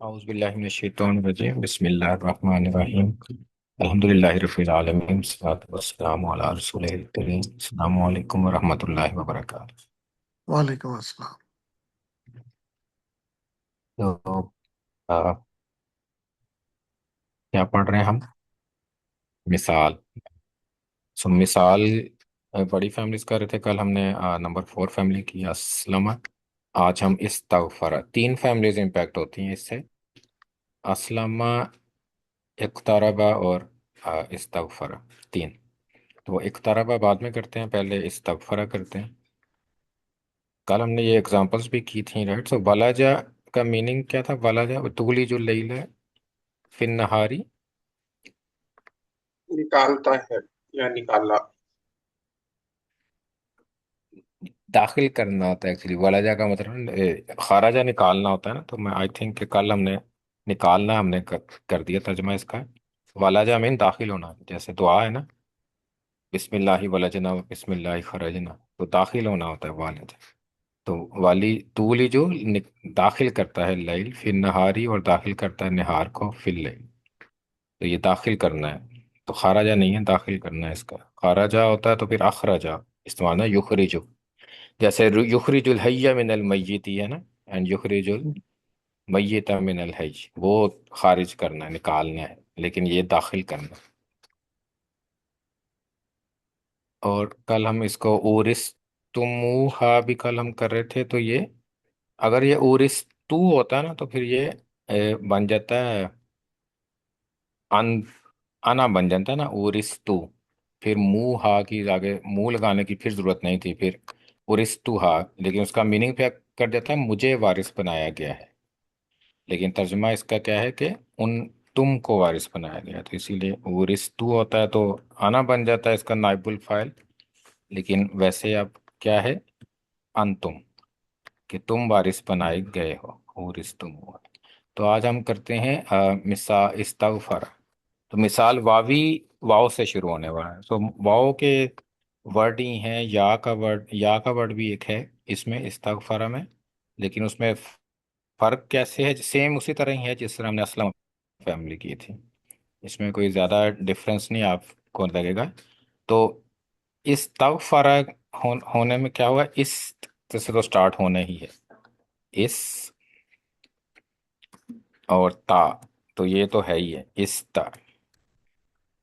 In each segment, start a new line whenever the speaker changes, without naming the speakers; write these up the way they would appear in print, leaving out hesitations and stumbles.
औज़ुबिल्लाहिमिनश्शैतानिर्रजीम बिस्मिल्लाहिर्रहमानिर्रहीम अल्हम्दुलिल्लाहि रब्बिल आलमीन सल्लल्लाहु वस्सलामु अला रसूलिहिल करीम अस्सलामु अलैकुम व रहमतुल्लाहि व बरकातहू।
वालेकुम अस्सलाम।
तो क्या पढ़ रहे हैं हम? मिसाल। मिसाल बड़ी फैमिलीज कर रहे थे कल हमने। नंबर 4 फैमिली की असलमा। आज हम इस्तगफर। 3 फैमिलीज इम्पैक्ट होती हैं इससे। असलमा, इक़्तरबा और इस्तगफर। 3। तो इक़्तरबा बाद में करते हैं, पहले इस्तगफर करते हैं। कल हमने ये एग्जांपल्स भी की थी, राइट? सो वलाजा का मीनिंग क्या था? वलाजा तूली जो लैला फिन नहारी।
निकालता है या निकाला।
दाखिल करना होता है एक्चुअली। वलाजा का मतलब खाराजा निकालना होता है ना। तो मैं आई थिंक कि कल हमने निकालना हमने कर दिया तर्जमा इसका। वलाजा मीन दाखिल होना, जैसे दुआ है ना, बिस्मिल्लाहि वलजना व बिस्मिल्लाहि खरजना। तो दाखिल होना होता है वालजा। तो वाली तूली जो दाखिल करता है लैल फिर नहारी, और दाखिल करता है निहार को फिर लैल। तो ये दाखिल करना है। तो खाराजा नहीं है, दाखिल करना है इसका। खाराजा होता है तो फिर अखराजा इस्तेमाल ना, युखरिजु। जैसे युखरिजुल हय्य मिनल मय्यिती है ना, एंड युखरिजुल मय्यिता मिनल हय्य। वो खारिज करना है, निकालना है, लेकिन ये दाखिल करना है। और कल हम इसको ओरिस तुमुहा भी कल हम कर रहे थे। तो ये अगर ये ओरिस तू होता है ना, तो फिर ये बन जाता है अन। अना बन जाता है ना, ओरिस तू। फिर मुंह हा की आगे मुंह लगाने की फिर जरूरत नहीं थी, फिर ओरिस तू हा। लेकिन उसका मीनिंग क्या कर देता है? मुझे वारिस बनाया गया है। लेकिन तर्जुमा इसका क्या है कि उन तुम को वारिस बनाया गया है। तो इसीलिए ओरिस तू होता है तो आना बन जाता है इसका नाइबुल फाइल। लेकिन वैसे अब क्या है? अंतुम, कि तुम वारिस बनाए गए हो, ओरिस तुम हुआ। तो आज हम करते हैं मिसा इस्तगफर। तो मिसाल वावी वाव से शुरू होने वाला है। तो वाव के वर्ड ही हैं। या का वर्ड भी एक है इसमें इस्तगफर में। लेकिन उसमें फर्क कैसे है? सेम उसी तरह ही है जिस तरह हमने असलम फैमिली की थी। इसमें कोई ज़्यादा डिफरेंस नहीं आपको लगेगा। तो इस्तगफर होने में क्या हुआ? इस से तो स्टार्ट होना ही है। इस और ता। तो ये तो है ही है, इस ता।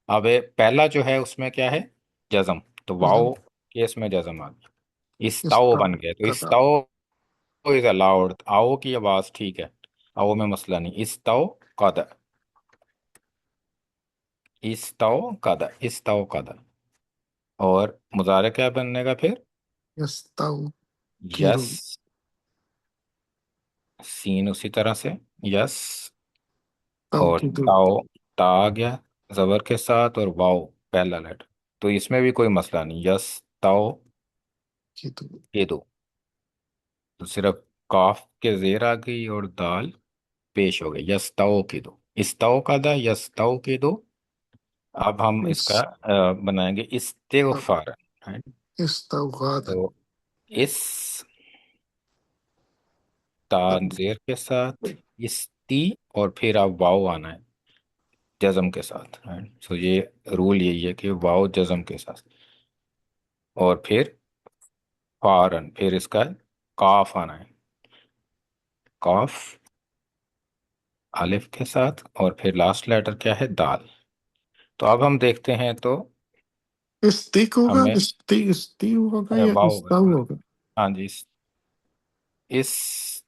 अब ये पहला जो है उसमें क्या है? जज़म। तो वाओ केस में जज़म आ गया, इस्ताओ
इस्ताव
बन गया। तो
कदा।
इस्ताओ इज अलाउड। आओ की आवाज ठीक है, आओ में मसला नहीं। इस्ताओ कदा, इस्ताओ कदा। और मुजारे क्या बनने का फिर?
यस्ताव किरु।
यस, सीन उसी तरह से, यस।
ताव
और
किदु।
ताओ, ता आ गया जबर के साथ, और वाओ पहला लेटर। तो इसमें भी कोई मसला नहीं, यस ताओ
किदु।
ये दो। तो सिर्फ काफ के जेर आ गई और दाल पेश हो गई, यस्ताओ की दो। इस्ताओ का दा, यस्ताओ की दो। अब हम इसका
इस
बनाएंगे इस्तिगफार। right?
इस्ताव गादन।
तो इस तानजीर के साथ इस्ती, और फिर अब वाव आना है जज़म के साथ। सो ये रूल यही है कि वाव जज़म के साथ, और फिर फारन, फिर इसका काफ आना है। काफ अलिफ के साथ, और फिर लास्ट लेटर क्या है? दाल। तो अब हम देखते हैं तो
इस्तिक होगा,
हमें
इस्ती होगा या
वाव होगा,
इस्ताव
सॉरी।
होगा?
हाँ जी, इस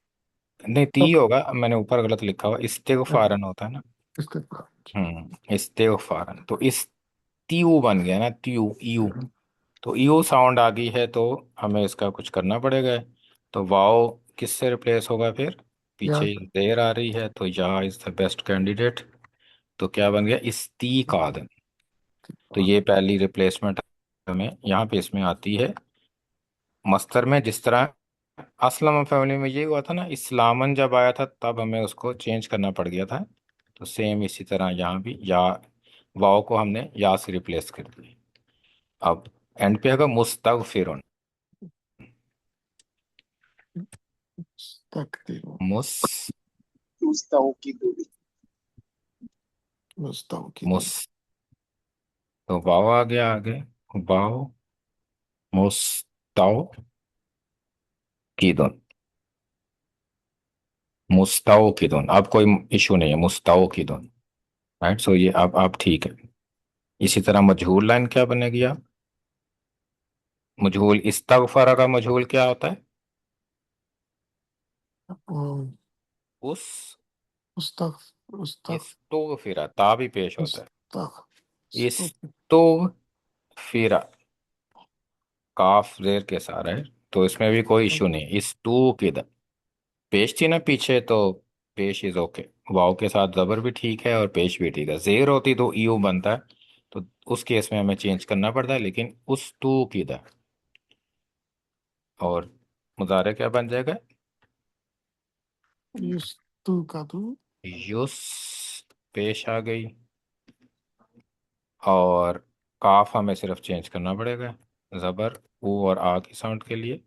नहीं, ती
अब
होगा। मैंने ऊपर गलत लिखा हुआ, इस्तिगफारन होता है ना।
इसके बाद
इस्तिगफारन। तो इस तीयू बन गया ना, तीयू यू। तो यू साउंड आ गई है, तो हमें इसका कुछ करना पड़ेगा। तो वाओ किससे रिप्लेस होगा फिर?
या
पीछे देर आ रही है, तो या इज द बेस्ट कैंडिडेट। तो क्या बन गया? इस्तीकादन। तो ये पहली रिप्लेसमेंट हमें यहाँ पे इसमें आती है मस्तर में। जिस तरह असलम फैमिली में ये हुआ था ना, इस्लामन जब आया था तब हमें उसको चेंज करना पड़ गया था। तो सेम इसी तरह यहाँ भी या वाव को हमने या से रिप्लेस कर दिया। अब एंड पे होगा मुस्तगफिरुन।
तकदीर।
मुस
मुस्ताओं की दूरी।
मुस्ताओं की
मुस
दूर।
तो वाव आ गया आगे। वाव मुस्ताओ की धुन। मुस्ताओ की धुन, अब कोई इशू नहीं है, मुस्ताओ की धुन। राइट, सो ये अब आप ठीक है। इसी तरह मजहूल लाइन क्या बनेगी आप? मजहूल इस्तगफर का मजहूल क्या होता है?
और
उस
उस्तक उस्तक
इस्तगफिरा, ता भी पेश होता है।
उस्तक
इस्तगफिरा, काफ जेर के साथ है, तो इसमें भी कोई इशू नहीं। इस टू की पेश थी ना पीछे, तो पेश इज ओके। वाव के साथ जबर भी ठीक है और पेश भी ठीक है। जेर होती तो यू बनता है, तो उस केस में हमें चेंज करना पड़ता है, लेकिन उस टू की और मुजारे क्या बन जाएगा?
युस्तु का तू।
युस, पेश आ गई। और काफ हमें सिर्फ चेंज करना पड़ेगा, जबर ऊ और आ की साउंड के लिए।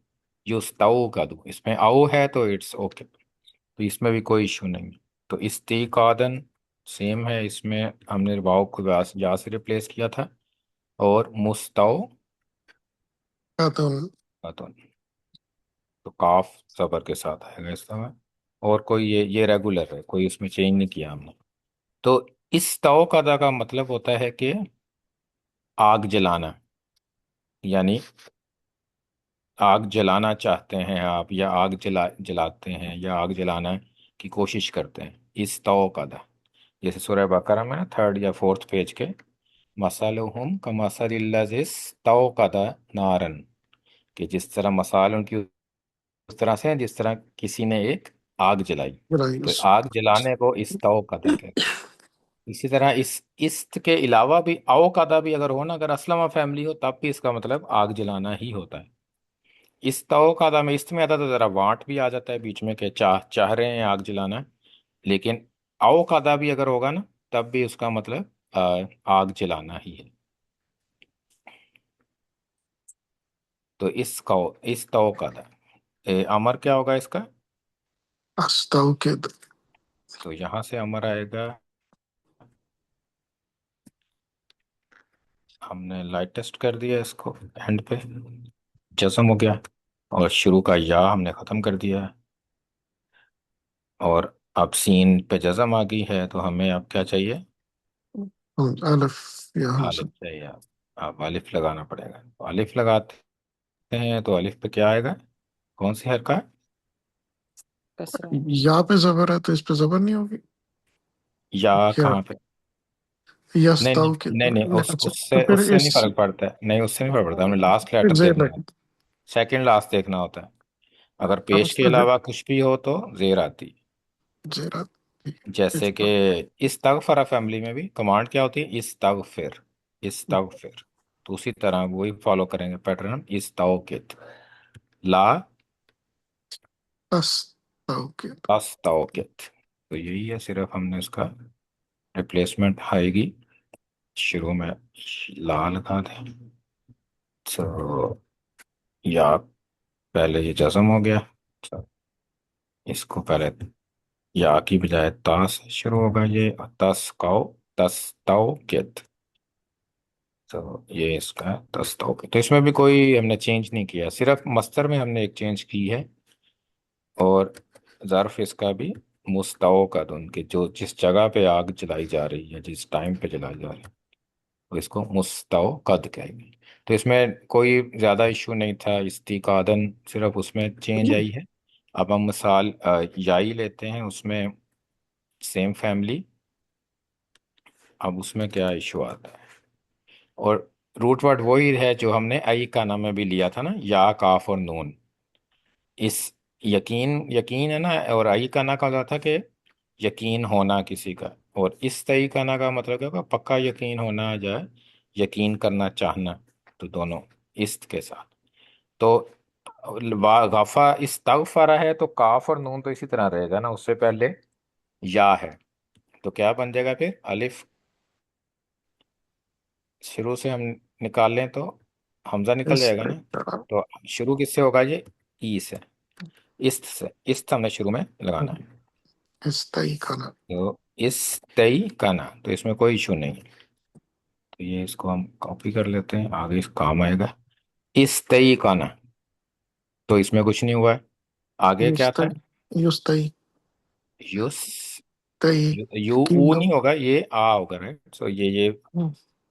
युस्ताऊ का दू, इसमें आओ है तो इट्स ओके, तो इसमें भी कोई इशू नहीं है। तो इस्तीकादन सेम है, इसमें हमने वाव को या से रिप्लेस किया था। और मुस्ताओ
कातुन।
कातुन, तो काफ जबर के साथ आएगा इस समय। और कोई ये रेगुलर है, कोई इसमें चेंज नहीं किया हमने। तो इस ताओ कादा का मतलब होता है कि आग जलाना, यानी आग जलाना चाहते हैं आप, या आग जलाते हैं, या आग जलाना की कोशिश करते हैं। इस ताओ कादा, जैसे सूरह बकरा में ना थर्ड या फोर्थ पेज के, मसालुहुम कमसलिल्लज़िस तौक़दा नारन, कि जिस तरह मसाल उनकी उस तरह से हैं जिस तरह किसी ने एक आग जलाई। तो
राइस।
आग जलाने को इस्तौक़दा कहते हैं। इसी तरह इस इस्त के अलावा भी औक़दा भी अगर हो ना, अगर असलमा फैमिली हो, तब भी इसका मतलब आग जलाना ही होता है। इस्तौक़दा में इस्त में आता तो ज़रा वांट भी आ जाता है बीच में, कि चाह चाह रहे हैं आग जलाना। लेकिन औक़दा भी अगर होगा ना, तब भी उसका मतलब आग जलाना ही है। तो इस तौ का था। अमर क्या होगा इसका?
अस्ताउ के
तो यहां से अमर आएगा, हमने लाइट टेस्ट कर दिया इसको एंड पे, जज्म हो गया। और शुरू का या हमने ख़त्म कर दिया है। और अब सीन पे जज्म आ गई है, तो हमें अब क्या चाहिए?
अलिफ यहाँ से।
आलिफ चाहिए। अब आलिफ लगाना पड़ेगा, तो आलिफ लगाते हैं, तो आलिफ पे क्या आएगा? कौन सी हरकत?
कसरा।
यहाँ पे जबर है तो इस पे जबर नहीं होगी
या
क्या?
कहाँ पे? नहीं नहीं
यस्ताउ के
नहीं नहीं,
अच्छा तो
उससे
फिर
उससे नहीं
इस
फर्क पड़ता है, नहीं उससे नहीं फर्क पड़ता, हमें लास्ट लेटर
जेर
देखना है।
लग
सेकंड लास्ट देखना होता है। अगर पेश के
अवस्था
अलावा कुछ भी हो तो जेर आती।
जेरा
जैसे कि
इस्ता
इस्तगफर फैमिली में भी कमांड क्या होती है? इस्तगफिर, इस्तगफिर। तो उसी तरह वही फॉलो करेंगे पैटर्न, इस्तौकित, ला
अस्ताउ के
अस्तौकित। तो यही है, सिर्फ हमने इसका रिप्लेसमेंट आएगी शुरू में, ला लगा दें। तो या पहले ये जज्म हो गया, तो इसको पहले या की बजाय ता से शुरू होगा ये, तस्काओ तस्तौकित। तो ये इसका तस्तौकित। तो इसमें भी कोई हमने चेंज नहीं किया, सिर्फ मस्तर में हमने एक चेंज की है। और ज़र्फ इसका भी मुस्ताओ का धुन, कि जो जिस जगह पे आग जलाई जा रही है, जिस टाइम पे जलाई जा रही है, तो इसको मुस्ताओ कद कहेंगे। तो इसमें कोई ज़्यादा इशू नहीं था, इस्तीकादन सिर्फ उसमें चेंज आई है। अब हम मिसाल याई लेते हैं, उसमें सेम फैमिली। अब उसमें क्या इशू आता है? और रूट वर्ड वही है जो हमने आई का नाम में भी लिया था ना, या काफ और नून। इस यकीन यकीन है ना, और आई का ना कहा था कि यकीन होना किसी का। और इस तई का ना का मतलब क्या होगा? पक्का यकीन होना जाए, यकीन करना चाहना। तो दोनों इस्त के साथ। तो गफा इस्तगफरा है, तो काफ और नून तो इसी तरह रहेगा ना, उससे पहले या है। तो क्या बन जाएगा फिर? अलिफ शुरू से हम निकाल लें तो हमजा निकल
इस
जाएगा ना। तो शुरू किससे होगा? ये ई से, इस्त से। इस्त हमने शुरू में लगाना है।
Istaikana.
तो इस तई का ना, तो इसमें कोई इशू नहीं है। तो ये इसको हम कॉपी कर लेते हैं, आगे इस काम आएगा। इस तई का ना, तो इसमें कुछ नहीं हुआ है। आगे क्या था?
Yustai. Yustai.
Use,
Tai.
You ऊ
Kino.
नहीं होगा, ये आ होगा, राइट। सो ये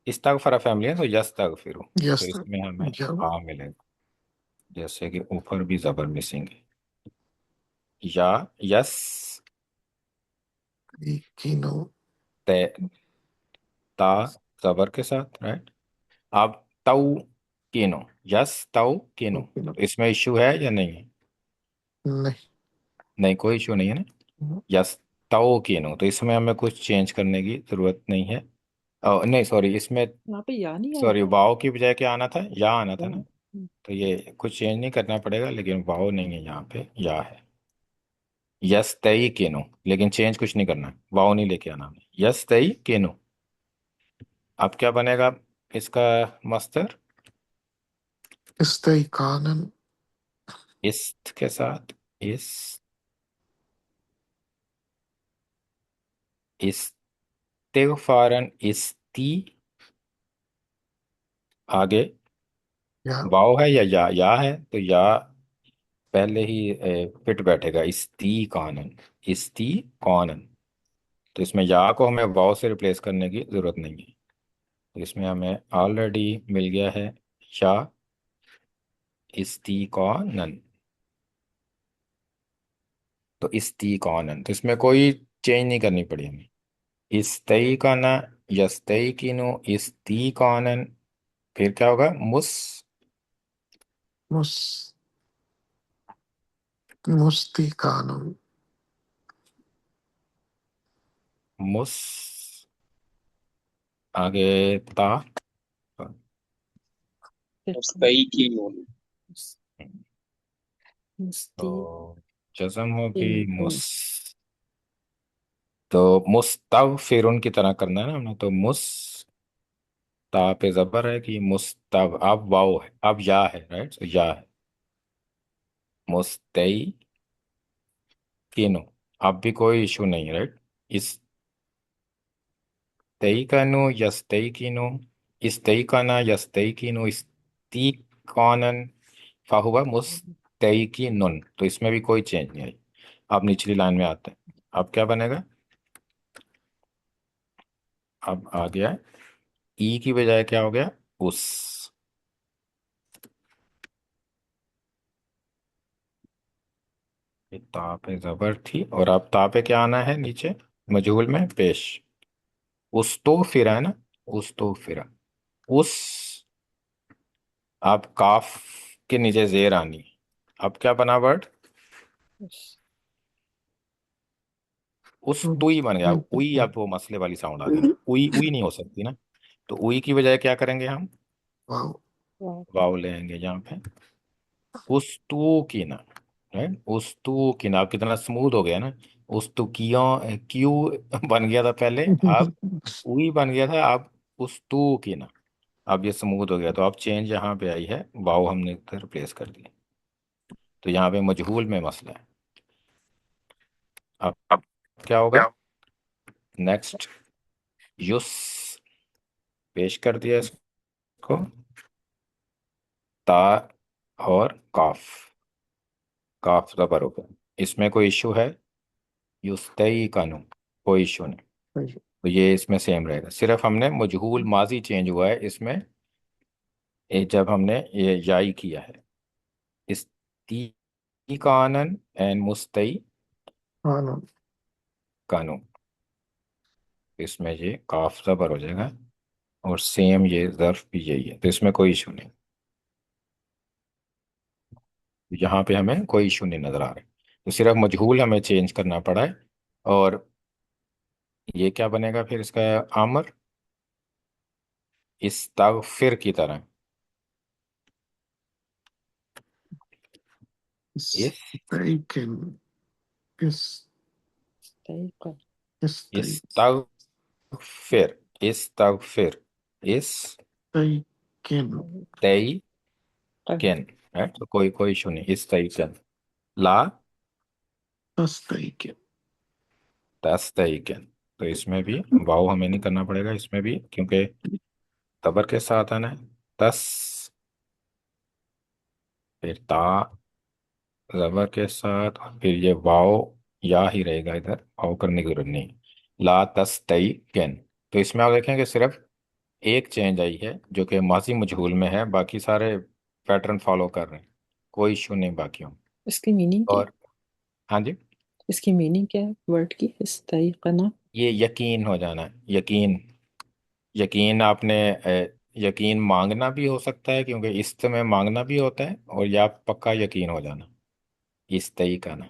इस तक फरा फैमिली है, तो यस तक फिर तो
Yes.
इसमें हमें
Yawa.
आ मिलेगा। जैसे कि ऊपर भी जबर मिसिंग है। या यस
Kino.
ते, ता जबर के साथ, राइट। अब ताऊ किनो, यस ताऊ किनो,
Kino.
तो इसमें इश्यू है या नहीं है?
नहीं।
नहीं, कोई इश्यू नहीं है ना। यस ताऊ किनो, तो इसमें हमें कुछ चेंज करने की जरूरत नहीं है। नहीं सॉरी, इसमें
यहाँ पे या नहीं आया
सॉरी,
क्या?
वाओ की बजाय क्या आना था? या आना था ना।
हम्म,
तो ये कुछ चेंज नहीं करना पड़ेगा, लेकिन वाओ नहीं है यहाँ पे, या है। यस तई किनो, लेकिन चेंज कुछ नहीं करना, वाओ नहीं लेके आना हमें, यस तई किनो। अब क्या बनेगा इसका मस्तर?
Istaikanan.
इस के साथ इस, इस्तिगफारन, इस्ती, आगे
Ya.
वाओ है या है, तो या पहले ही फिट बैठेगा, इस्ती कानन, इस्ती कानन। तो इसमें या को हमें वाओ से रिप्लेस करने की जरूरत नहीं है। तो इसमें हमें ऑलरेडी मिल गया है या, इस्ती कानन। तो इस्ती कानन, तो इसमें कोई चेंज नहीं करनी पड़ी हमें। इस्तई काना, यस्तई किनो, इस्ती कानन। फिर क्या होगा? मुस,
Mus. Mustikanan.
मुस, आगे ता,
देखो,
मुस्तैकी नून।
मुस्ती
तो जज्म होगी
इन
मुस।
उन
तो मुस्तव फिर उनकी तरह करना है ना हमने, तो मुस, ता पे जबर है कि मुस्तव, अब वाओ है, अब या है, राइट। तो या है, मुस्तई किनो, अब भी कोई इशू नहीं है, राइट। इस तई कानो, यस तई किनो, इस तई काना, यस तई किनो, इस ती कॉनन, फाहुआ मुस्तई की नुन, तो इसमें भी कोई चेंज नहीं आई। अब निचली लाइन में आते हैं। अब क्या बनेगा? अब आ गया ई की बजाय क्या हो गया? उस। ये ता पे जबर थी, और अब ता पे क्या आना है नीचे? मजहूल में पेश। उस तो फिरा है ना, उस तो फिरा, उस। अब काफ के नीचे जेर आनी। अब क्या बना वर्ड?
उस
उस तो ही बन गया उई। अब वो मसले वाली साउंड आ गई ना, उई उई नहीं हो सकती ना। तो उई की बजाय क्या करेंगे हम?
Wow.
वाव
वाव लेंगे यहाँ पे। उस तू की ना, राइट। उस तू की ना, अब कितना स्मूथ हो गया ना। उस तू कियों, क्यू बन गया था पहले, अब उई बन गया था, अब उस तू की ना। अब ये स्मूथ हो गया, तो अब चेंज यहाँ पे आई है, वाव हमने रिप्लेस कर दिया। तो यहाँ पे मजहूल में मसला है। अब क्या होगा? नेक्स्ट युस, पेश कर दिया इसको, ता और काफ, काफ जबर हो गया। इसमें कोई इशू है? युस्तई कानून, कोई इशू नहीं। तो ये इसमें सेम रहेगा, सिर्फ हमने मजहूल माजी चेंज हुआ है इसमें। जब हमने ये याई किया है, इस्ती कानन एंड मुस्तई
Ano.
कानून, इसमें ये काफ जबर हो जाएगा। और सेम ये ज़र्फ भी यही है, तो इसमें कोई इशू नहीं। यहाँ पे हमें कोई इशू नहीं नजर आ रहा। तो सिर्फ मजहूल हमें चेंज करना पड़ा है। और ये क्या बनेगा फिर इसका? आमर, इस्तगफिर की तरह। इस,
Mistaken. Is.
सही कर
Mistake.
इस्तगफिर, इस्तगफिर, इस
Taken.
तई
कर
कैन, राइट। तो कोई इशू नहीं, इस तई कैन। La,
Mistaken.
तस्तईकन। तो इसमें भी वाव हमें नहीं करना पड़ेगा, इसमें भी, क्योंकि तबर के साथ आना है। तस, फिर ता जबर के साथ, और फिर ये वाव या ही रहेगा इधर, वाव करने की जरूरत नहीं। ला तस्तईकन। तो इसमें आप देखेंगे सिर्फ एक चेंज आई है जो कि माजी मजहूल में है, बाकी सारे पैटर्न फॉलो कर रहे हैं, कोई इशू नहीं बाकियों में।
इसकी मीनिंग क्या है?
और हाँ जी,
इसकी मीनिंग क्या है वर्ड की, इस्तैक़ना?
ये यकीन हो जाना है, यकीन। यकीन आपने यकीन मांगना भी हो सकता है, क्योंकि इस्त में मांगना भी होता है, और या पक्का यकीन हो जाना, इस तई का ना।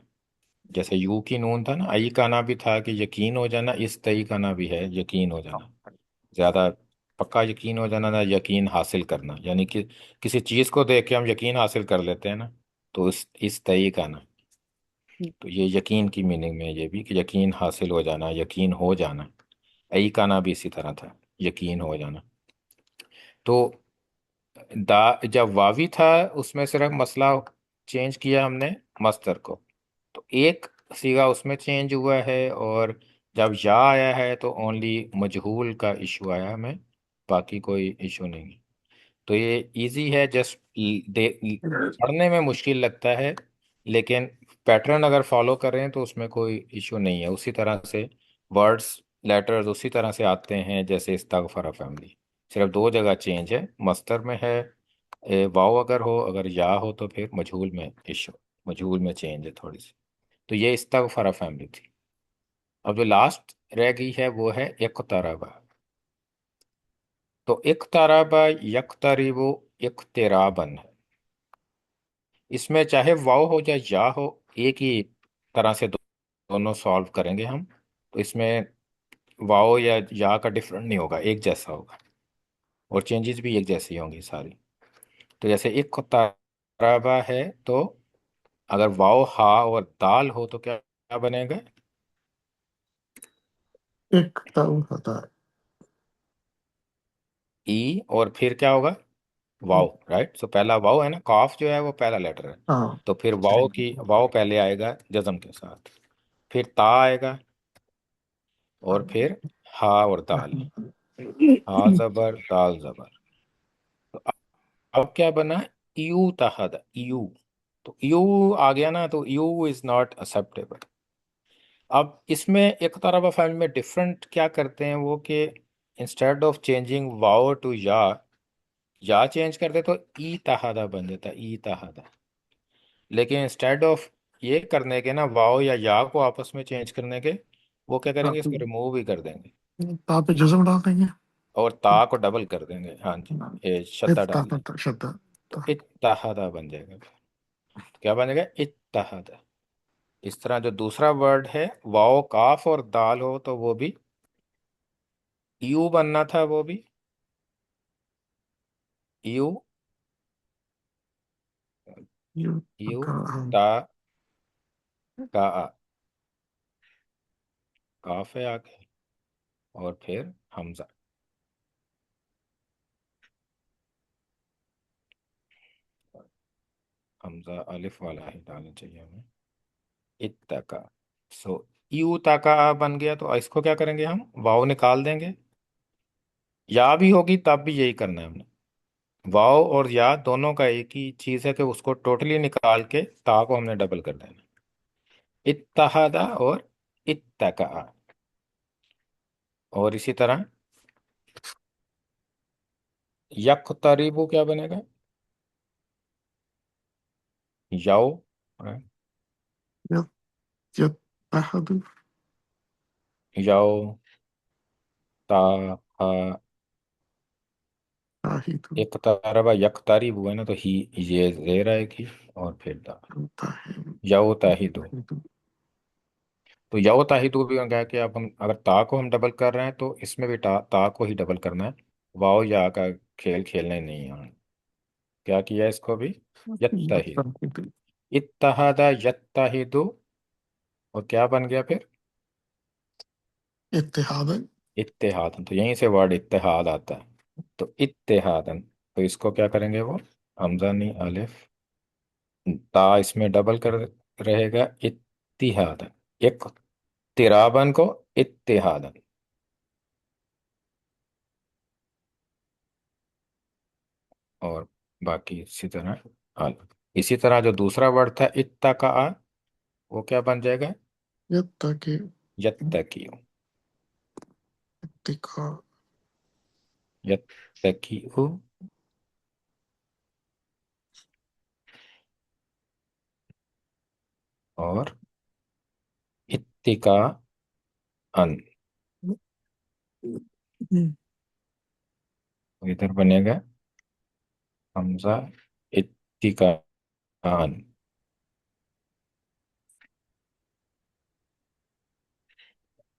जैसे यू की नून था ना, आई का ना भी था कि यकीन हो जाना, इस तई का ना भी है यकीन हो जाना। ज्यादा पक्का यकीन हो जाना ना, यकीन हासिल करना, यानी कि किसी चीज को देख के हम यकीन हासिल कर लेते हैं ना, तो इस तई का ना। तो ये यकीन की मीनिंग में ये भी कि यकीन हासिल हो जाना, यकीन हो जाना। आई का ना भी इसी तरह था, यकीन हो जाना। तो जब वावी था, उसमें सिर्फ मसला चेंज किया हमने, मस्तर को। तो एक सीगा उसमें चेंज हुआ है, और जब या आया है तो ओनली मजहूल का इशू आया हमें, बाकी कोई इशू नहीं। तो ये इजी है, जस्ट पढ़ने में मुश्किल लगता है, लेकिन पैटर्न अगर फॉलो करें तो उसमें कोई इशू नहीं है। उसी तरह से वर्ड्स, लेटर्स उसी तरह से आते हैं जैसे इस्तगफर फैमिली। सिर्फ दो जगह चेंज है, मस्तर में है वाव अगर हो, अगर या हो तो फिर मजहूल में इशू, मजहूल में चेंज है थोड़ी सी। तो ये इस्तगफर फैमिली थी। अब जो लास्ट रह गई है वो है इक़्तरबा। तो इक़्तरबा यक़्तरिबु इक़्तिराबन है। इसमें चाहे वाव हो या या हो, एक ही तरह से दोनों सॉल्व करेंगे हम। तो इसमें वाव या का डिफरेंट नहीं होगा, एक जैसा होगा, और चेंजेस भी एक जैसी होंगी सारी। तो जैसे एक ताराबा है, तो अगर वाव हा और दाल हो तो क्या क्या बनेगा?
एक ताऊ होता है।
ई, और फिर क्या होगा? वाव, राइट। सो पहला वाव है ना, काफ जो है वो पहला लेटर है।
हाँ।
तो फिर वाव पहले आएगा जज्म के साथ, फिर ता आएगा, और फिर हा और दाल। हा जबर दाल जबर। तो अब क्या बना? यू तहद, यू। तो यू आ गया ना, तो यू इज नॉट एक्सेप्टेबल। अब इसमें एक तरफ फाइल में डिफरेंट क्या करते हैं वो, कि इंस्टेड ऑफ चेंजिंग वाओ टू या चेंज करते तो ई तहादा बन जाता, ई तहादा। लेकिन इंस्टेड ऑफ ये करने के ना, वाओ या को आपस में चेंज करने के, वो क्या करेंगे, इसको रिमूव भी कर देंगे,
ता पे जज्म डाल देंगे।
और ता को डबल कर देंगे। हाँ जी, ये शद्दा
ता
डाल देंगे।
शब्द।
तो इत्तहादा बन जाएगा। तो क्या बनेगा? इत्तहादा। इस तरह जो दूसरा वर्ड है, वाओ काफ और दाल हो तो वो भी यू बनना था, वो भी यू,
यू
यू
का हम।
ता का आ, काफ है आगे, और फिर हमजा। हमजा अलिफ वाला ही डालना चाहिए हमें। इत्तका। सो यू ताका आ बन गया, तो इसको क्या करेंगे हम? वाव निकाल देंगे। या भी होगी तब भी यही करना है हमने। वाव और या दोनों का एक ही चीज है कि उसको टोटली निकाल के ता को हमने डबल कर देना। इत्तहादा और इत्तका। और इसी तरह यक्तरिबु क्या बनेगा? याओ,
यत यत्तहदु
याओ ता हा।
ताहिदु
एक तरबा यकतारिबु है ना, तो ही, ये जेर आएगी, और फिर दा।
ताहिदु
याओ ताहिदु।
ताहिदु।
तो याओ ताहिदु भी क्या, कि अब हम अगर ता को हम डबल कर रहे हैं तो इसमें भी ता को ही डबल करना है। वाओ या का खेल खेलने नहीं है हमने। क्या किया इसको भी? यत्ताहिदु।
ताहिदु।
इत्तहादा यत्ताहिदु। और क्या बन गया फिर?
इत्तेहादन।
इत्तेहादन। तो यहीं से वर्ड इत्तेहाद आता है। तो इत्तेहादन, तो इसको क्या करेंगे वो? हमजा नहीं, अलिफ, ता इसमें डबल कर रहेगा, इत्तिहादन, इत्तिराबन को इत्तिहादन। और बाकी इसी तरह अल। इसी तरह जो दूसरा वर्ड था इत्ता का आ, वो क्या बन जाएगा?
यत्तकी
यत्तकियो।
इत्तिका
यत्तकियो। और इत्तिका अन। तो इधर बनेगा हमजा इत्तिका अन।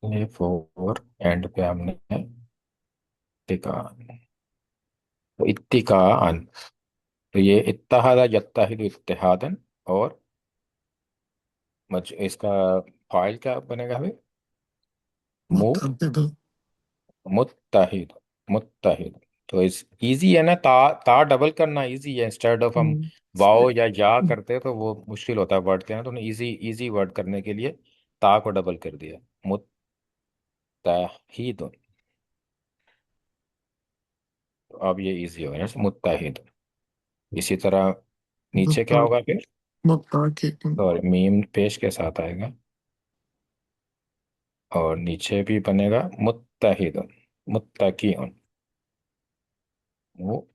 ये फोर एंड पे हमने इत्तिका अन। तो इत्तिका अन। तो ये इत्तहादा यत्ताहिदु इत्तिहादन। और इसका फाइल क्या बनेगा अभी? मु
मुत्तहिद
मुत्ताहिद। मुत्ताहिद। तो इस इजी है ना, ता डबल करना इजी है। इंस्टेड ऑफ हम वाओ या करते तो वो मुश्किल होता है वर्ड कहना, तो इजी इजी वर्ड करने के लिए ता को डबल कर दिया। मुत्ताहिद। तो अब ये इजी हो गया मुत्ताहिद। इसी तरह नीचे क्या
मुत्ता
होगा फिर?
मुत्ताकी
और मीम पेश के साथ आएगा। और नीचे भी बनेगा मुत्ताहिद। मुत्तकीउन। मुत्तकी।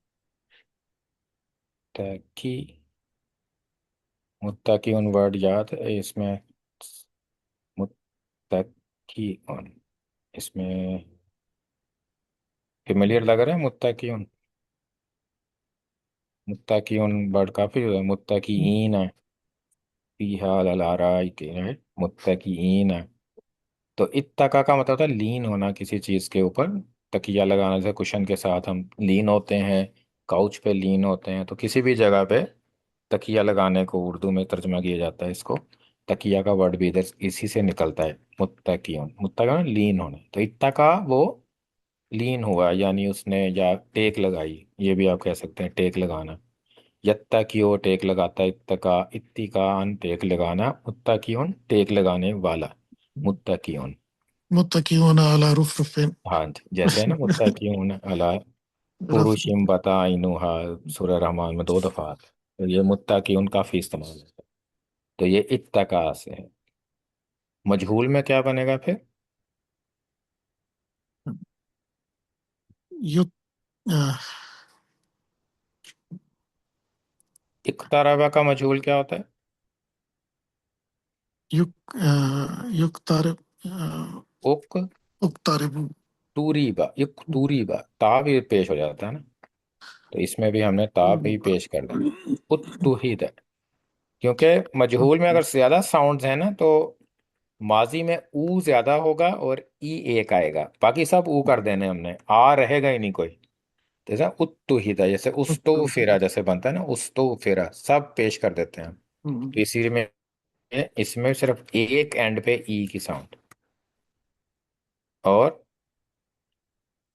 मुत्तकीउन वर्ड याद है इसमें? मुत्तकीउन। इसमें फेमिलियर लग रहा है मुत्तकीउन। मुत्तकीउन वर्ड काफी है। मुत्तकीईन है। फीहा अल अराइक है। मुत्तकीईन है। तो इत्तका का मतलब था लीन होना किसी चीज के ऊपर। तकिया लगाने से कुशन के साथ हम लीन होते हैं। काउच पे लीन होते हैं, तो किसी भी जगह पे तकिया लगाने को उर्दू में तर्जमा किया जाता है इसको। तकिया का वर्ड भी इधर इसी से निकलता है। मुत्तकीउन। मुत्तका लीन होना, तो इत्तका वो लीन हुआ, यानी उसने या टेक लगाई, ये भी आप कह सकते हैं टेक लगाना। यत्ता की ओर टेक लगाता है इत्तका। इत्तिकान टेक लगाना। मुत्तकीउन टेक लगाने वाला। मुत्तकीउन।
मुत्तकीऊन अला रुफरुफिन
हाँ जी, जैसे है ना मुत्तकीउन अला
रफ
फुरुशिम बताइनुहा। सूरह रहमान में 2 दफा आता है। तो ये मुत्तकीउन काफी इस्तेमाल होता है। तो ये इत्तका से है। मजहूल में क्या बनेगा फिर?
युत
इक्तरबा का मजहूल क्या होता है?
युक युक्तारिब
उक
उक्तारिबु
तूरीबा। इक तूरीबा ता भी पेश हो जाता है ना, तो इसमें भी हमने ता भी पेश कर देना। उत्तुहिद है। क्योंकि मजहूल में अगर ज्यादा साउंड्स हैं ना, तो माजी में ऊ ज्यादा होगा और ई एक आएगा, बाकी सब ऊ कर देने हमने, आ रहेगा ही नहीं कोई। जैसे उत्तुहिदा, जैसे उस्तो फेरा जैसे बनता है ना, उस्तो फेरा सब पेश कर देते हैं हम। तो इसी में इसमें सिर्फ एक एंड पे ई की साउंड। और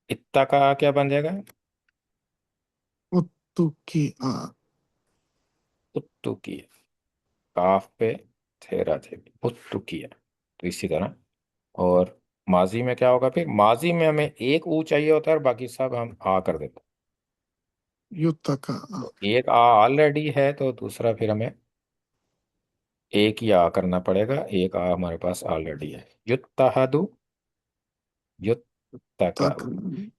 इत्ता का क्या बन जाएगा?
उत्तुकी
उत्तु की। काफ पे ठहरा थे। उत्तु किया। तो इसी तरह। और माजी में क्या होगा फिर? माजी में हमें एक ऊ चाहिए होता है और बाकी सब हम आ कर देते
युत्तका
हैं। तो एक आ ऑलरेडी है, तो दूसरा फिर हमें एक ही आ करना पड़ेगा। एक आ हमारे पास ऑलरेडी है। युत्तहदु। युत्तका।
तक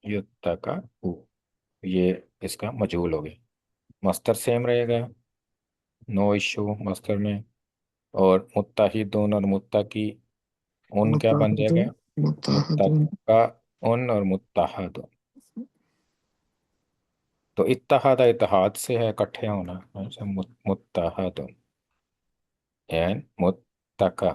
युत्तका उ। ये इसका मजहूल हो गया। मस्तर सेम रहेगा। नो इशू मस्तर में। और मुत्ताहिदुन और मुत्तकी उन क्या बन
मुत्ताहिदुन
जाएगा?
मुत्ताहिदुन
मुत्तका उन और मुत्तहद। तो इत्तहाद इत्तेहाद से है इकट्ठे होना। अच्छा, मुत्तहद एंड मुत्तका।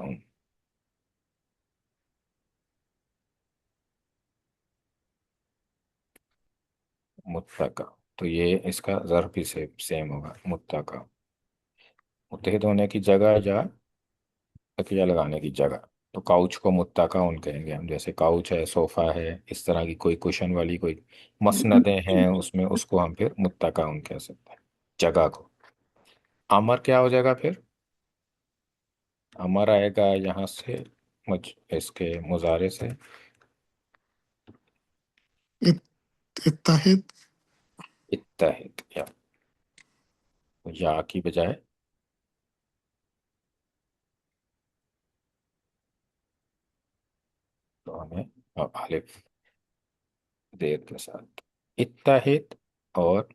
मुत्तका। तो ये इसका ज़र्फ भी सेम होगा मुत्तका। मुत्तहिद होने की जगह या तकिया लगाने की जगह। तो काउच को मुत्तका उन कहेंगे हम। जैसे काउच है, सोफा है, इस तरह की कोई कुशन वाली कोई मसनदें हैं उसमें, उसको हम फिर मुत्तका उन कह सकते हैं, जगह को। अमर क्या हो जाएगा फिर? हमारा आएगा यहाँ से मुझ इसके मुजारे से
इत, इत्ताहिद
इत्तहिद, या की बजाय तो हमें अब अलिफ देर के साथ इत्तहिद। और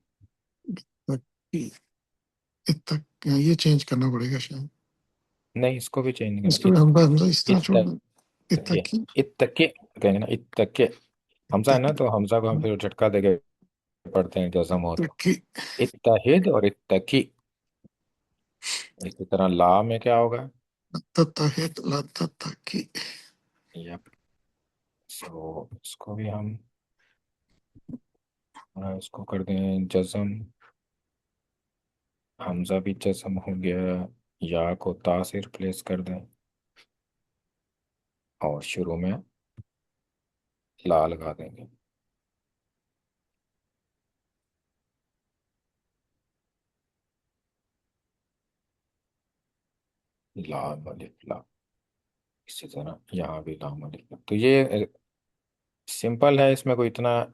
तकी ये चेंज करना पड़ेगा शायद।
नहीं, इसको भी चेंज करना।
इसको भी हमजा हमजा इस तरह छोड़ दो।
इत्तके
इत्तकी
इत्तके कहेंगे ना, इत्तके। हमजा है ना,
इत्तकी
तो हमजा को हम फिर झटका देके पढ़ते हैं जज़म हो तो।
इत्तकी
इत्तहिद और इत्तकी। इसी तरह ला में क्या होगा?
तत्ताहिद ला तत्तकी।
यप। सो इसको भी हम इसको कर दें जज़म। हमजा भी जज़म हो गया। या को ता से रिप्लेस कर दें और शुरू में ला लगा देंगे। ला मलिक ला। इसी तरह यहाँ भी ला मलिक ला। तो ये सिंपल है, इसमें कोई इतना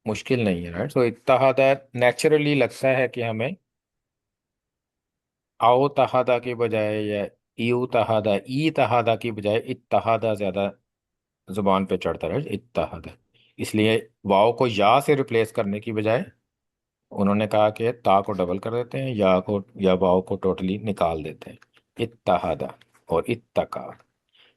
मुश्किल नहीं है, राइट। तो इत्तहादा नेचुरली लगता है कि हमें आओ तहादा के बजाय या ईऊ तहादा ई तहादा की बजाय इत्तहादा ज्यादा जुबान पे चढ़ता है, इत्तहादा। इसलिए वाव को या से रिप्लेस करने की बजाय उन्होंने कहा कि ता को डबल कर देते हैं, या को या वाव को टोटली निकाल देते हैं। इत्तहादा और इत्तका।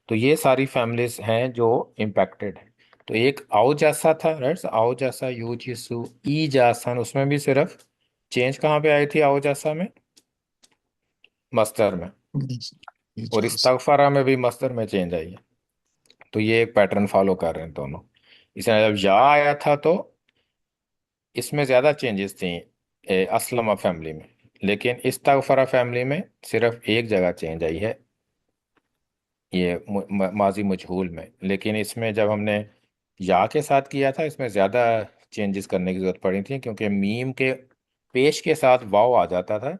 तो ये सारी फैमिलीज हैं जो इम्पैक्टेड है। तो एक आओ जैसा था, राइट। आओ जैसा, यू जिसु, ई जासन, उसमें भी सिर्फ चेंज कहाँ पे आई थी आओ जैसा में? मस्तर में। और
इजाज
इस्तगफारा में भी मस्तर में चेंज आई है। तो ये एक पैटर्न फॉलो कर रहे हैं दोनों। इसमें जब या आया था तो इसमें ज्यादा चेंजेस थी असलमा फैमिली में। लेकिन इस्तगफारा फैमिली में सिर्फ एक जगह चेंज आई है, ये माजी मजहूल में। लेकिन इसमें जब हमने या के साथ किया था, इसमें ज़्यादा चेंजेस करने की ज़रूरत पड़ी थी, क्योंकि मीम के पेश के साथ वाव आ जाता था।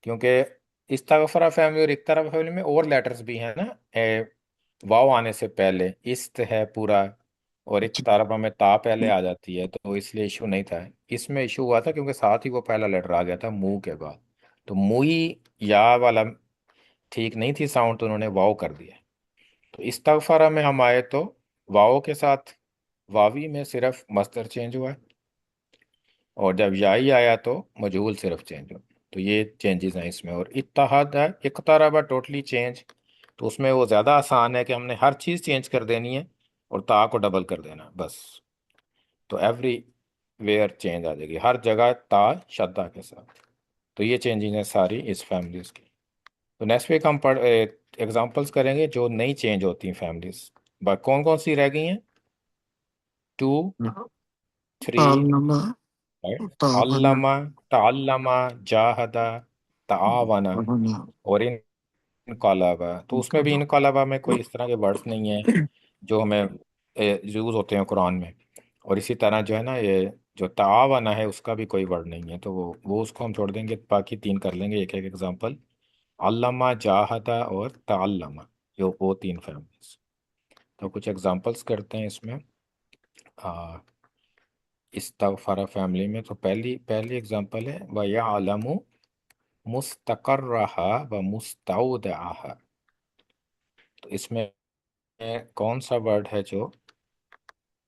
क्योंकि इस्तगफरा फैमिली और इक्तरा फैमिली में और लेटर्स भी हैं ना, वाव आने से पहले इस्त है पूरा, और इक्तरबा में ता पहले आ जाती है, तो इसलिए इशू नहीं था। इसमें इशू हुआ था क्योंकि साथ ही वो पहला लेटर आ गया था मुंह के बाद। तो मुई या वाला ठीक नहीं थी साउंड, तो उन्होंने वाव कर दिया। तो इस्तगफारा में हम आए तो वाओ के साथ वावी में सिर्फ मस्दर चेंज हुआ है, और जब याई आया तो मजहूल सिर्फ चेंज हुआ। तो ये चेंजेस हैं इसमें। और इत्तहाद है, इक़्तरबा टोटली चेंज। तो उसमें वो ज़्यादा आसान है कि हमने हर चीज़ चेंज कर देनी है और ता को डबल कर देना बस। तो एवरी वेयर चेंज आ जाएगी, हर जगह ता शद्दा के साथ। तो ये चेंजेस हैं सारी इस फैमिलीज की। तो नेक्स्ट वीक हम पढ़ एग्जाम्पल्स करेंगे जो नहीं चेंज होती फैमिलीज। कौन कौन सी रह गई हैं? टू, थ्री,
तालनमा तावना
अल्लमा, ताल्लमा, जाहदा, तावना
तावना
और इनकलाबा। तो उसमें भी इनकलाबा में कोई इस तरह के वर्ड्स नहीं है जो हमें यूज होते हैं कुरान में। और इसी तरह जो है ना, ये जो तावना है उसका भी कोई वर्ड नहीं है, तो वो उसको हम छोड़ देंगे। बाकी तीन कर लेंगे एक एक एग्जांपल। अल्लमा, जाहदा और ताल्लमा, यो वो तीन फैमिलीज। तो कुछ एग्जांपल्स करते हैं इसमें। आ, इस्तगफारा फैमिली में तो पहली पहली एग्जांपल है व यअलमु मुस्तकर्रहा व मुस्तौदअहा। तो इसमें कौन सा वर्ड है जो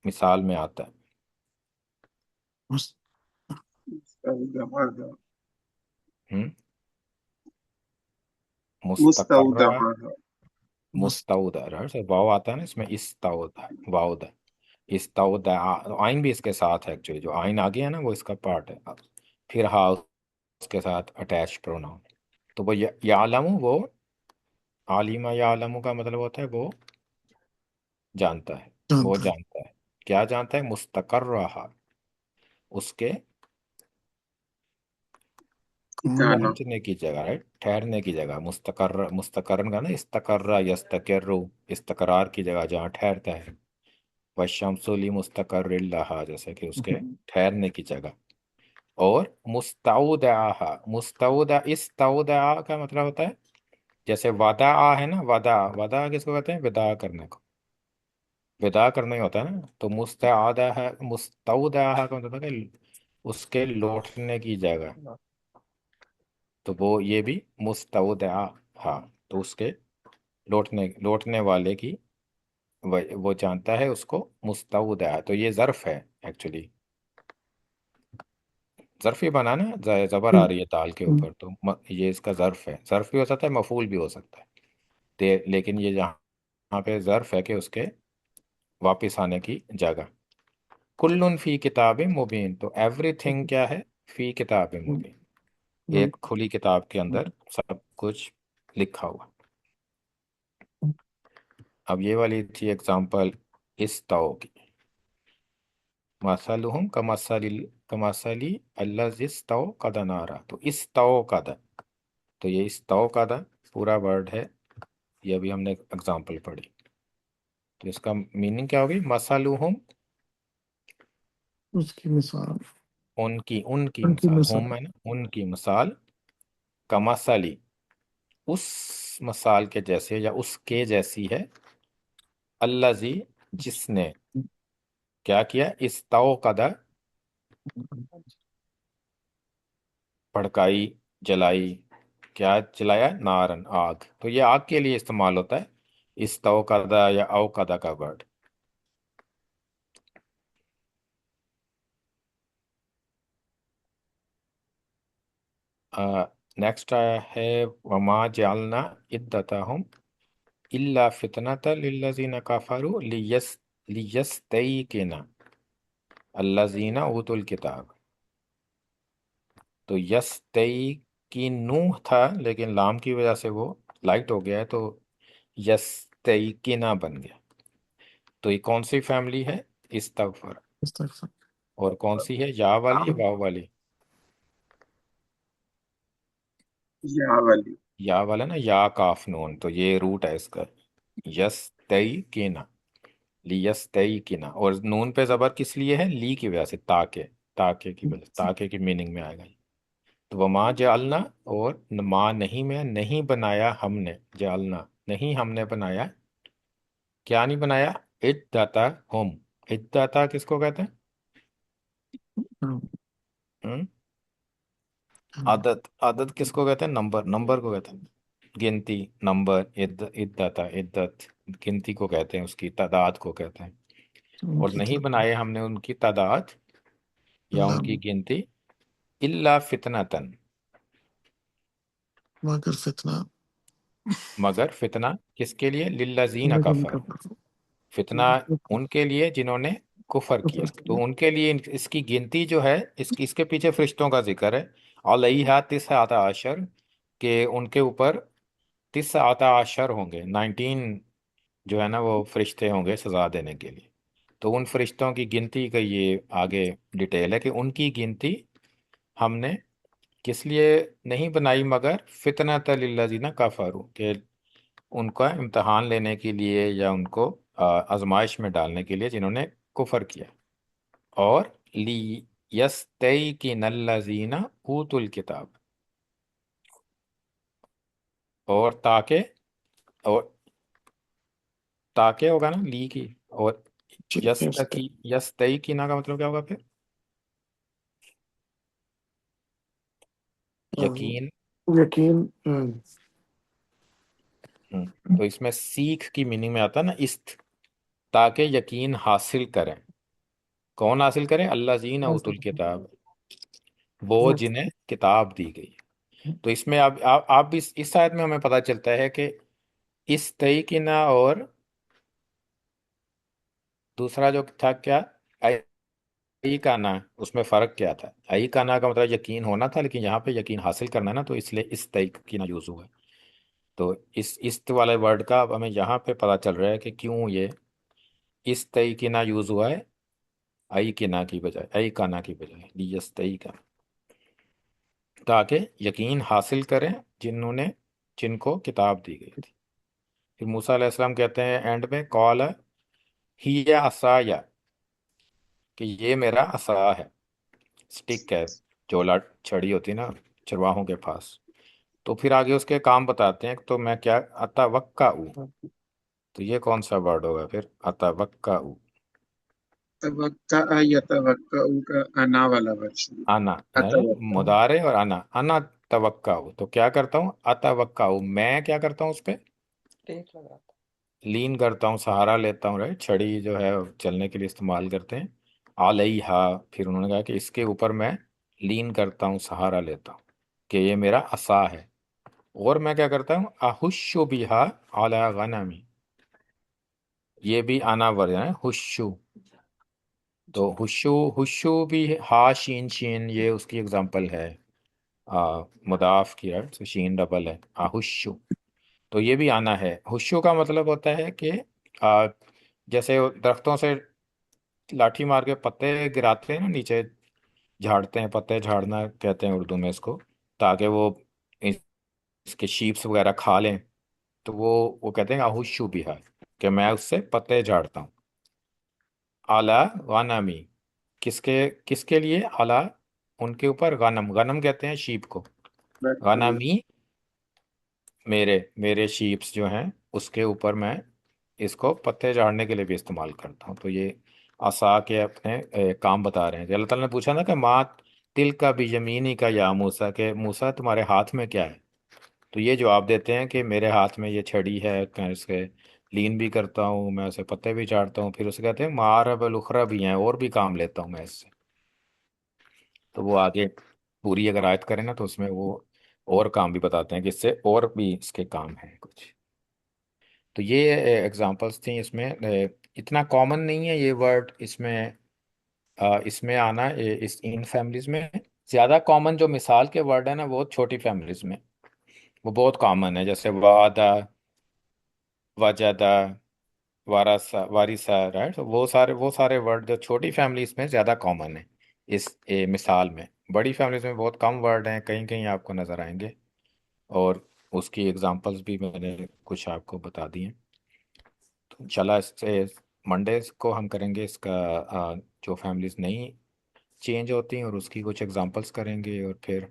मिसाल में आता है?
मुस-
मुस्तौदअहा
हम्म मुस्तकर्रा,
मुस्तौदअहा
मुस-
मुस्तौदा, राइट। so वाव आता है ना इसमें, इस्तौदा, वाउदा, इस्तौदा। आइन भी इसके साथ है एक्चुअली, जो आइन आगे है ना वो इसका पार्ट है। फिर हाँ उसके साथ अटैच प्रोनाउन। तो वो यालमु, वो आलिमा यालमु का मतलब होता है वो जानता है। वो
जानता है।
जानता है, क्या जानता है? मुस्तकर रहा, उसके
कौन
ठिकाना
पहुंचने की जगह, राइट, ठहरने की जगह। मुस्तकर, मुस्तकरन का ना इस्तकर्रा यस्तकिर्रु, इस्तकरार की जगह जहाँ ठहरता है। वशमसुली मुस्तकर्रिल्लाहा, जैसे कि उसके ठहरने की जगह। और मुस्तौदा, मुस्तौदा, इस्तौदा का मतलब होता है जैसे वादा आ है ना, वादा, वादा किसको कहते हैं? विदा करने को, विदा करना ही होता है ना। तो मुस्तआदा है, मुस्तौदा का मतलब है कि उसके लौटने की जगह। तो वो ये भी मुस्तौदा, हाँ, तो उसके लौटने, लौटने वाले की, वो जानता है उसको मुस्तौदा। तो ये ज़र्फ है एक्चुअली। ज़र्फ ही बना ना, ज़बर आ रही है दाल के ऊपर, तो ये इसका ज़र्फ है। ज़र्फ भी हो सकता है, मफूल भी हो सकता है। लेकिन ये यहाँ पे ज़र्फ है कि उसके वापस आने की जगह। कुल्लुन फी किताब मुबीन, तो एवरीथिंग क्या है? फी किताब मुबीन, एक खुली किताब के अंदर सब कुछ लिखा हुआ। अब ये वाली थी एग्जांपल इस ताओ की। मसलुहुम कमसली अल्लाज़ी ताओ कद नारा, तो इस ताओ कद, तो ये इस ताओ कद पूरा वर्ड है। ये अभी हमने एग्जांपल पढ़ी, तो इसका मीनिंग क्या होगी? मसलुहुम,
उसकी मिसाल,
उनकी, उनकी
उनकी
मिसाल, होम
मिसाल,
है ना, उनकी मिसाल, कमसली, उस मसाल के जैसे या उसके जैसी है, अल्लाजी, जिसने क्या किया? इस्तौकदा, भड़काई, जलाई, क्या जलाया? नारन, आग। तो ये आग के लिए इस्तेमाल होता है इस्तौकदा या औकदा का वर्ड। नेक्स्ट आया है वमा जअलना इद्दतहुम इल्ला फितनतल लिल्लज़ीना कफरू लियस्तयकिना अल्लज़ीना ऊतुल किताब। तो यस्तई की नूह था, लेकिन लाम की वजह से वो लाइट हो गया है, तो यस्तईकिना बन गया। तो ये कौन सी फैमिली है? इस्तगफर।
इस्तगफार।
और कौन सी है? या वाली या वाव वाली?
या वाली।
या वाला ना, या काफ नून, तो ये रूट है इसका, यस्तईकिना, लियस्तईकिना। और नून पे जबर किस लिए है? ली की वजह से, ताके, ताके की वजह, ताके की मीनिंग में आएगा। तो वमा जअलना, और माँ नहीं में, नहीं बनाया हमने, जअलना नहीं हमने बनाया, क्या नहीं बनाया? इद्दता हम, इद्दता किसको कहते हैं? हम्म? आदत, आदत किसको कहते हैं? नंबर, नंबर को कहते हैं। गिनती, नंबर, इद्दता, इद्दत गिनती को कहते हैं, उसकी तादाद को कहते हैं। और
उनकी
नहीं
तरफ
बनाए हमने उनकी तादाद या
अल्लाह,
उनकी गिनती, इल्ला फितनतन,
मगर फितना,
मगर फितना किसके लिए? लिल्लजीना
लेकिन
कफर,
कफर,
फितना उनके लिए जिन्होंने कुफर किया। तो उनके लिए इसकी गिनती जो है, इसके पीछे फरिश्तों का जिक्र है। अलैहा तिस आता आशर, के उनके ऊपर तिस आता आशर होंगे, 19 जो है ना वो फरिश्ते होंगे सजा देने के लिए। तो उन फरिश्तों की गिनती का ये आगे डिटेल है कि उनकी गिनती हमने किस लिए नहीं बनाई? मगर फितना लिल्लज़ीना कफरू, के उनका इम्तहान लेने के लिए या उनको आजमाइश में डालने के लिए जिन्होंने कुफर किया। और ली यस्तई की नल्लजीना ऊतुल किताब, और ताके, और ताके होगा ना ली की, और यस्तई की ना का मतलब क्या होगा फिर? यकीन।
यकीन,
तो इसमें सीख की मीनिंग में आता है ना इस्त, ताकि यकीन हासिल करें। कौन हासिल करे? अल्लाह जीना उतुल किताब, वो जिन्हें किताब दी गई। तो इसमें आप भी इस आयत में हमें पता चलता है कि इस तई की ना, और दूसरा जो था क्या, आई का ना, उसमें फर्क क्या था? आई का ना का मतलब यकीन होना था, लेकिन यहाँ पे यकीन हासिल करना है ना, तो इसलिए इस तई की ना यूज हुआ है। तो इस वाले वर्ड का अब हमें यहाँ पे पता चल रहा है कि क्यों ये इस तई की ना यूज हुआ है, आई की ना की बजाय, आई का ना की बजाय, लियस तई का, ताकि यकीन हासिल करें जिन्होंने, जिनको किताब दी गई थी। फिर मूसा अलैहिस्सलाम कहते हैं एंड में, कॉल हिया असाया, कि ये मेरा असा है, स्टिक है, जो लाठ छड़ी होती ना चरवाहों के पास। तो फिर आगे उसके काम बताते हैं। तो मैं क्या, अतवक्का, तो ये कौन सा वर्ड होगा फिर, अतवक्का।
तवक्का यतवक्का का अना वाला वर्षन।
आना, यानी
अतवक्का।
मुदारे और आना, आना तवक्का, तो क्या करता हूँ, अतवक्का, मैं क्या करता हूँ उस पे,
ब्रेक लगा था।
लीन करता हूँ, सहारा लेता हूँ, राइट, छड़ी जो है चलने के लिए इस्तेमाल करते हैं। आलैहा, फिर उन्होंने कहा कि इसके ऊपर मैं लीन करता हूँ, सहारा लेता हूँ, कि ये मेरा असा है। और मैं क्या करता हूँ, अहुश्शु बिहा अला गनमी, ये भी आना वर्ड है, हुश्शु। तो हुश्शु, हुश्शु भी, हा शीन शीन, ये उसकी एग्जांपल है, मुदाफ की, राइट, तो शीन डबल है, आहुश्शु। तो ये भी आना है। हुश्शु का मतलब होता है कि आ, जैसे दरख्तों से लाठी मार के पत्ते गिराते हैं ना नीचे, झाड़ते हैं, पत्ते झाड़ना कहते हैं उर्दू में इसको, ताकि वो इसके शीप्स वगैरह खा लें। तो वो कहते हैं आहुश्शु बिहा, कि मैं उससे पत्ते झाड़ता हूँ। आला गनमी, किसके, किसके लिए, आला, उनके ऊपर, गनम, गनम कहते हैं शीप को,
बकरी।
गनमी, मेरे मेरे शीप्स जो हैं उसके ऊपर मैं इसको पत्ते झाड़ने के लिए भी इस्तेमाल करता हूँ। तो ये आसा के अपने काम बता रहे हैं कि अल्लाह ताला ने पूछा ना कि माँ तिल का भी यमीनी का, या मूसा, के मूसा तुम्हारे हाथ में क्या है। तो ये जवाब देते हैं कि मेरे हाथ में ये छड़ी है, मैं इसके लीन भी करता हूँ, मैं उसे पत्ते भी झाड़ता हूँ। फिर उसे कहते हैं मारब लुखरा भी हैं, और भी काम लेता हूँ मैं इससे। तो वो आगे पूरी अगर आयत करें ना, तो उसमें वो और काम भी बताते हैं कि इससे और भी इसके काम हैं कुछ। तो ये एग्जांपल्स थी इसमें। इतना कॉमन नहीं है ये वर्ड इसमें, इसमें आना, इस इन फैमिलीज में। ज़्यादा कॉमन जो मिसाल के वर्ड है ना, वो छोटी फैमिलीज में वो बहुत कॉमन है, जैसे वादा, वजदा, वारसा, वारिसा, राइट। तो वो सारे वर्ड जो छोटी फैमिलीज में ज़्यादा कॉमन है इस मिसाल में। बड़ी फैमिलीज में बहुत कम वर्ड हैं, कहीं कहीं आपको नज़र आएंगे। और उसकी एग्जांपल्स भी मैंने कुछ आपको बता दी हैं। तो चला, इससे मंडे को हम करेंगे इसका, जो फैमिलीज नहीं चेंज होती हैं, और उसकी कुछ एग्जांपल्स करेंगे। और फिर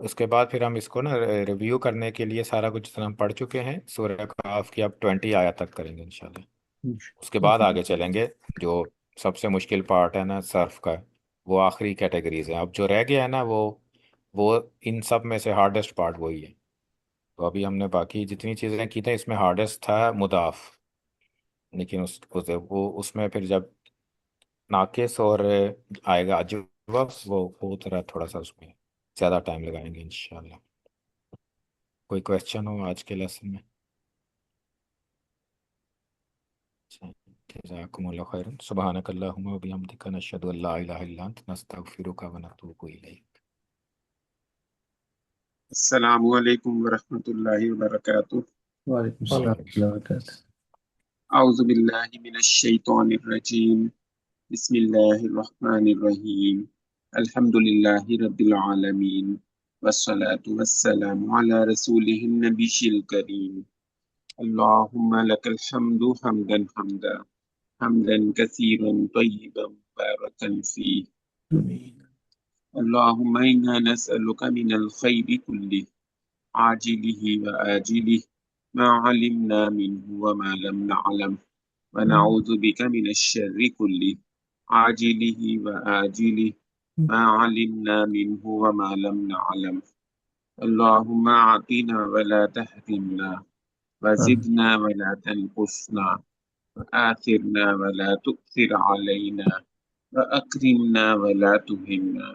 उसके बाद फिर हम इसको ना रिव्यू करने के लिए सारा कुछ जितना हम पढ़ चुके हैं सूरह काफ की, अब 20 आयत तक करेंगे इंशाल्लाह। उसके बाद आगे चलेंगे। जो सबसे मुश्किल पार्ट है ना सर्फ का, वो आखिरी कैटेगरीज है। अब जो रह गया है ना, वो इन सब में से हार्डेस्ट पार्ट वही है। तो अभी हमने बाकी जितनी चीज़ें की थी, इसमें हार्डेस्ट था मुदाफ। लेकिन वो उसमें फिर जब नाकिस और आएगा अजवफ, वो तरह थोड़ा सा उसमें ज़्यादा टाइम लगाएंगे इंशाल्लाह। कोई क्वेश्चन हो आज के लेसन में? जज़ाकुमुल्लाहु खैरन, सुब्हानकल्लाहुम्मा व बिहम्दिका, नशहदु अल्ला इलाहा इल्ला अंत, नस्तगफिरुका व नतूबु इलैक।
अस्सलामु अलैकुम वरहमतुल्लाहि वबरकातुह।
वालेकुम सलाम
वालेकुम
व रहमतुल्लाह।
औज़ु बिल्लाहि मिनश शैतानिर रजीम। बिस्मिल्लाहिर रहमानिर रहीम। अल्हम्दुलिल्लाहि रब्बिल आलमीन। वस्सलातु वस्सलामु अला रसूलिहिन नबिय्यिल करीम। अल्लाहुम्मा लकल हम्दु हम्दन हम्दा, हम्दन कसीरन तय्यिबन मुबारकन फीह।
आमीन।
अल्लाहुम्मा इन्ना नस्अलुका मिनल खैरि कुल्लिह आजिलिहि व आजिलिह मा अलिमना मिन्हु व मा लम नअलम व नऊज़ु बिका मिनश शर्रि कुल्लिह आजिलिहि व आजिलिह मा अलिमना मिन्हु व मा लम नअलम। अल्लाहुम्मा आतिना व ला तहरिमना व ज़िदना व ला तनकुसना व आथिरना व ला तु'थिर अलैना व अकरिमना व ला तुहिन्ना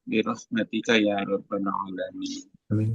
बिरहमतिका या रब्बल आलमीन।
आमीन।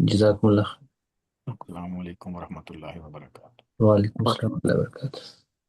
जज़ाकुमुल्लाह।
अस्सलाम वालेकुम वरहमतुल्लाहि वबरकातुह।
वालेकुम अस्सलाम व रहमतुल्लाहि व बरकातुहू।